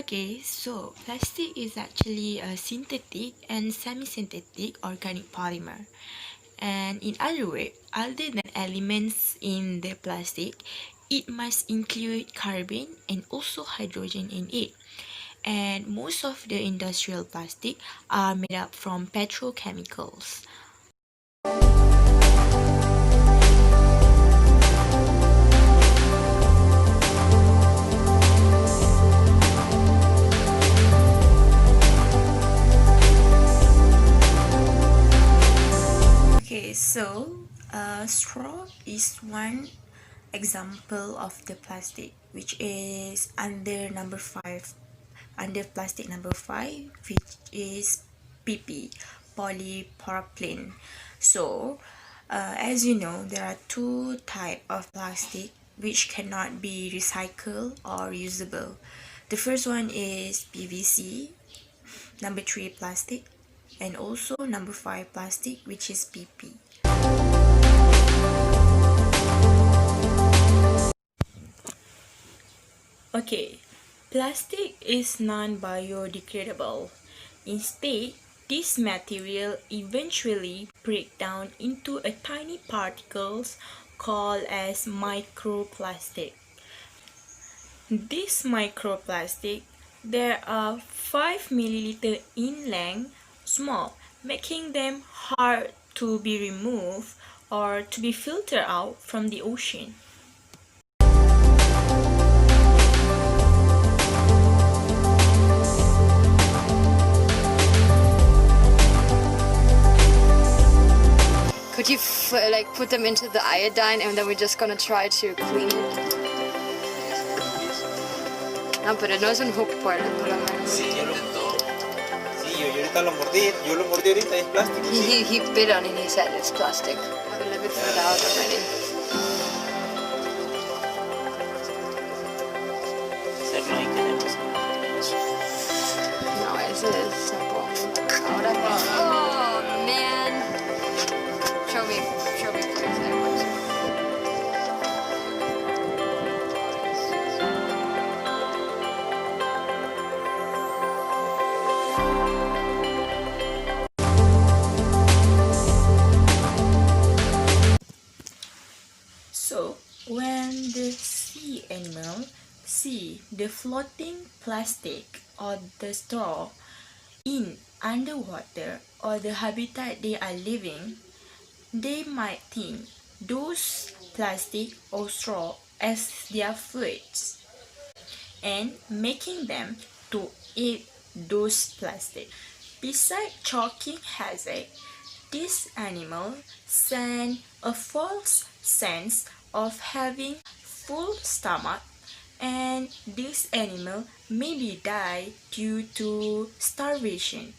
Okay, so plastic is actually a synthetic and semi-synthetic organic polymer. And in other words, other than elements in the plastic, it must include carbon and also hydrogen in it. And most of the industrial plastic are made up from petrochemicals. Okay, so straw is one example of the plastic, which is under plastic number 5, which is PP, polypropylene. So as you know, there are two types of plastic which cannot be recycled or usable. The first one is PVC, number 3 plastic, and also number 5 plastic, which is PP. Okay, plastic is non-biodegradable. Instead, this material eventually break down into a tiny particles called as microplastic. This microplastic, there are 5 milliliter in length, small, making them hard to be removed or to be filtered out from the ocean. Could you put them into the iodine and then we're just gonna try to clean it? No, pero no es un hook por el Sí, yo ahorita lo mordí, ahorita y es plástico. Sí. He bit on it and he said it's plastic. A little bit further out already. No, ese es simple. Ahora oh man. Show me please. So, when the sea animal see the floating plastic or the straw in underwater or the habitat they are living, they might think those plastic or straw as their foods and making them to eat those plastic. Besides choking hazard, this animal send a false sense of having full stomach, and this animal maybe die due to starvation.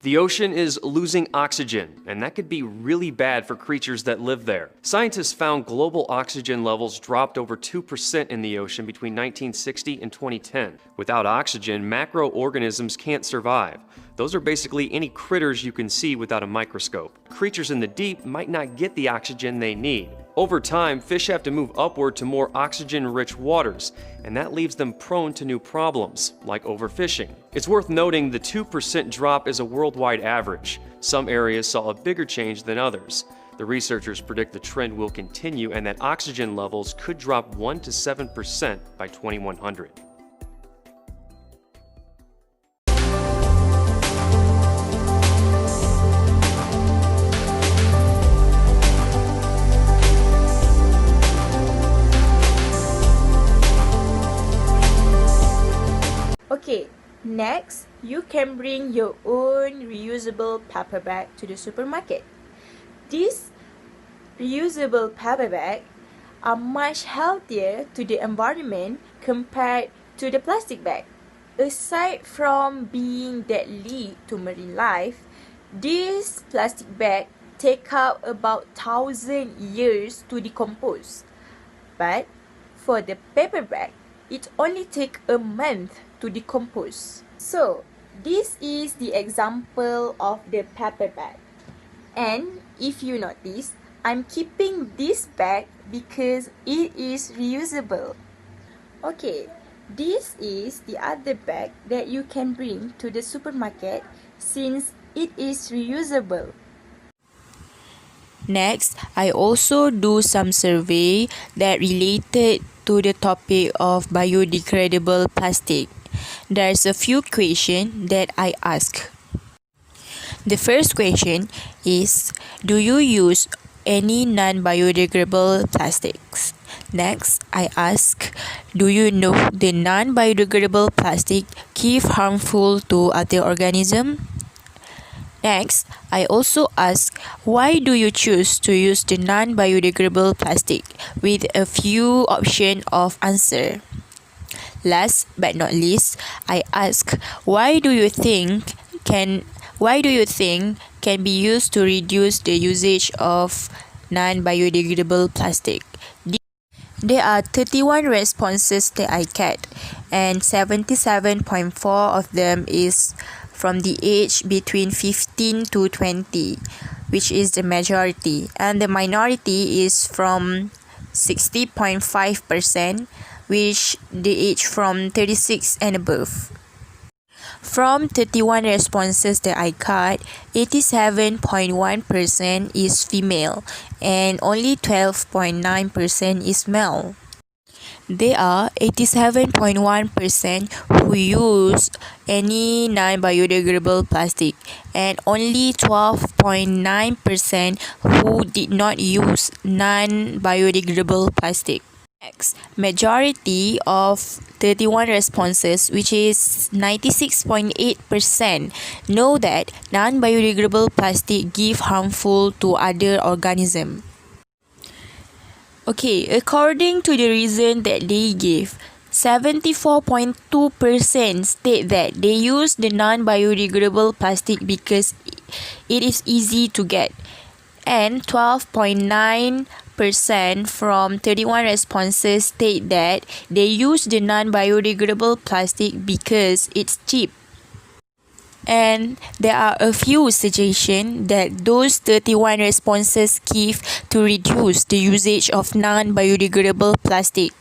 The ocean is losing oxygen, and that could be really bad for creatures that live there. Scientists found global oxygen levels dropped over 2% in the ocean between 1960 and 2010. Without oxygen, macroorganisms can't survive. Those are basically any critters you can see without a microscope. Creatures in the deep might not get the oxygen they need. Over time, fish have to move upward to more oxygen-rich waters, and that leaves them prone to new problems, like overfishing. It's worth noting the 2% drop is a worldwide average. Some areas saw a bigger change than others. The researchers predict the trend will continue and that oxygen levels could drop 1 to 7% by 2100. Okay, next, you can bring your own reusable paper bag to the supermarket. These reusable paper bags are much healthier to the environment compared to the plastic bag. Aside from being deadly to marine life, these plastic bags take up about 1,000 years to decompose. But for the paper bag, it only takes a month to decompose. So, this is the example of the paper bag. And if you notice, I'm keeping this bag because it is reusable. Okay, this is the other bag that you can bring to the supermarket since it is reusable. Next, I also do some survey that related to the topic of biodegradable plastic. There's a few questions that I ask. The first question is, do you use any non-biodegradable plastics? Next, I ask, do you know the non-biodegradable plastic give harmful to other organisms? Next, I also ask, why do you choose to use the non-biodegradable plastic with a few options of answer? Last but not least, I ask, why do you think can be used to reduce the usage of non-biodegradable plastic? There are 31 responses that I get, and 77.4 of them is from the age between 15 to 20, which is the majority, and the minority is from 60.5%, which the age from 36 and above. From 31 responses that I got, 87.1% is female and only 12.9% is male. There are 87.1% who use any non-biodegradable plastic and only 12.9% who did not use non-biodegradable plastic. Next, majority of 31 responses, which is 96.8%, know that non-biodegradable plastic give harmful to other organisms. Okay, according to the reason that they give, 74.2% state that they use the non-biodegradable plastic because it is easy to get, and 12.9% from 31 responses state that they use the non-biodegradable plastic because it's cheap. And there are a few suggestions that those 31 responses give to reduce the usage of non-biodegradable plastic,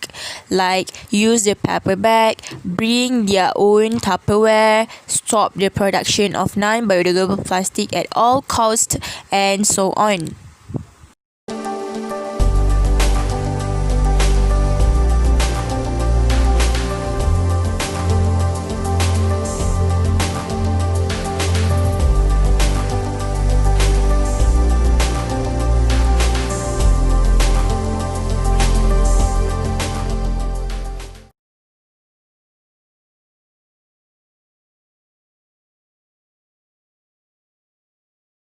like use the paper bag, bring their own Tupperware, stop the production of non-biodegradable plastic at all costs, and so on.